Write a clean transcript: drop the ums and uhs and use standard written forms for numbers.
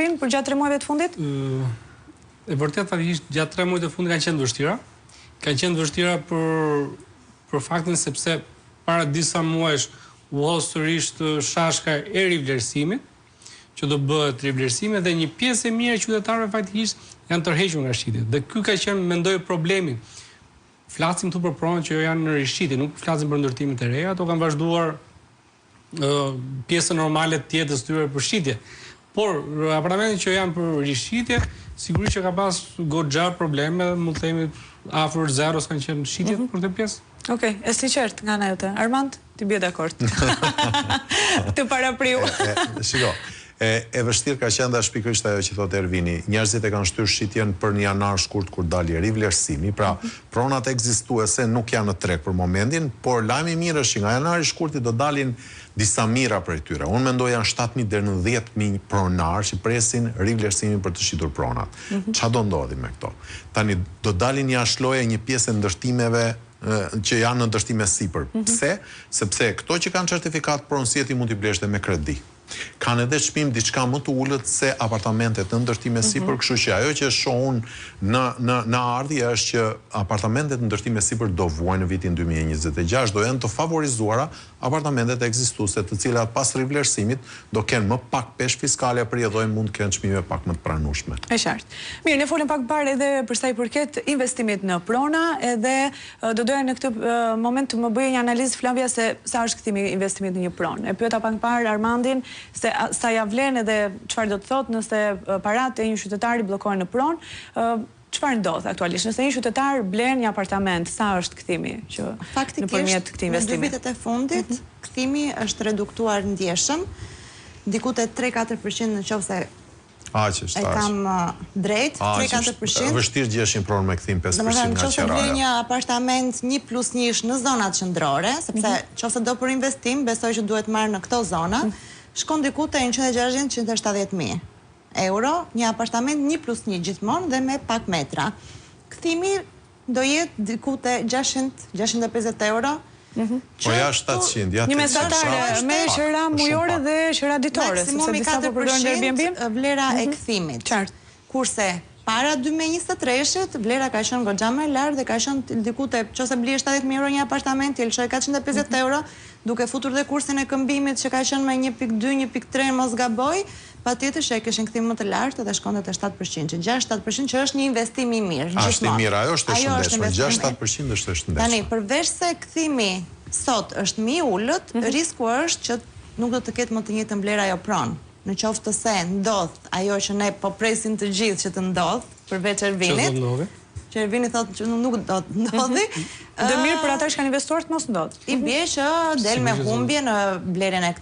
Ervin për gjatë 3 muajve të fundit? E vërtet fatikisht gjatë 3 muajve të fundit kanë qenë vështira. Kanë qenë vështira për faktin sepse para disa muajsh u hodh sërish shashka e rivlerësimit, që do bëhet rivlerësimi dhe një pjesë e mirë e qytetarëve faktikisht janë tërhequr nga shitjet. Dhe ky ka qenë mendoj problemi. Flasim këtu për pronat që janë në rishitje, nuk flasim për ndërtimet e reja, ato kanë vazhduar pjesën normale të jetës tyre për shitje. Por apartamentet që janë për rishitje, sigurisht që ka pas goxha probleme, mund të themi afër zeros kanë qenë shitjet për këtë pjesë. Okej, e sinqert nga ana jote. Armand, ti bie dakord. Të parapriu. Shiko. E vështirë ka qenë dhe shpikërisht ajo që thotë Ervini. Njerëzit e kanë shtyr shitjen për një janar shkurt kur dali rivlerësimi. Pra, pronat ekzistuese nuk janë në treg për momentin, por lajmi mirë është që nga janari shkurti do dalin disa mira prej tyre. Unë mendoj janë 7.000 deri në 10.000 pronar që presin rivlerësimin për të shitur pronat. Ç'a do ndodhi me këto? Tani do dalin jashtë loje një pjesë e ndërtimeve që janë në ndërtime sipër. Pse? Sepse këto që kanë certifikat pronësie ti mund t'i blesh dhe me kredi. Kanë edhe çmim diçka më të ulët se apartamentet në ndërtime sipër, kështu që ajo që shoh unë në ardhje është që apartamentet në ndërtime sipër do vuajnë në vitin 2026, do janë të favorizuara apartamentet ekzistuese, të cilat pas rivlerësimit do kenë më pak peshë fiskale për jedhojnë mund të kenë çmime pak më të pranueshme. E qartë. Mirë, ne folëm pak parë edhe për sa i përket investimit në prona, edhe do doja në këtë moment të më bëjë një analizë Flavia se sa është kthimi i investimit në një pronë. E pyeta pak parë Armandin se sa ja vlen edhe çfarë do të thotë nëse paratë e një qytetari bllokohen në pronë. Çfarë ndodh aktualisht? Nëse një qytetar blen një apartament, sa është kthimi që nëpërmjet këtij investimi? Në 2 vitet e fundit, kthimi është reduktuar ndjeshëm, diku te 3-4% nëse e kam drejt, 3-4%. Vështirë gjesh një pronë me kthim 5% nga qeraja. Nëse blen një apartament 1+1 në zonat qendrore, sepse nëse do për investim, besoj që duhet marrë në këto zona, shkon diku te 160-170.000 euro, një apartament 1+1 gjithmonë dhe me pak metra. Kthimi do jetë diku te 600-650 euro. Po ja 700, një mesatare me qira mujore dhe qira ditore, maksimumi 4% vlera e kthimit. Kurse para 2023-shit vlera ka qenë goxha më e lartë dhe ka qenë diku te nëse blie 70.000 euro një apartament, ti lëshoj 450 euro, duke futur dhe kursin e këmbimit që ka qenë me 1.2, 1.3 mos gaboj, patjetër që e kishin kthim më të lartë dhe shkonte te 7%, 6-7% që është një investim i mirë. Është i mirë, ajo është e shëndetshme, 6-7% është e shëndetshme. Tani, përveç se kthimi sot është më i ulët, risku është që nuk do të ketë më të njëjtën vlerë ajo pronë. Në qoftë se ndodh ajo që ne po presim të gjithë që të ndodh, përveç Ervinit. Që Ervini thotë që nuk do të ndodhi. Dhe mirë për ata që kanë investuar të mos ndodh. I bie që del me humbje në vlerën e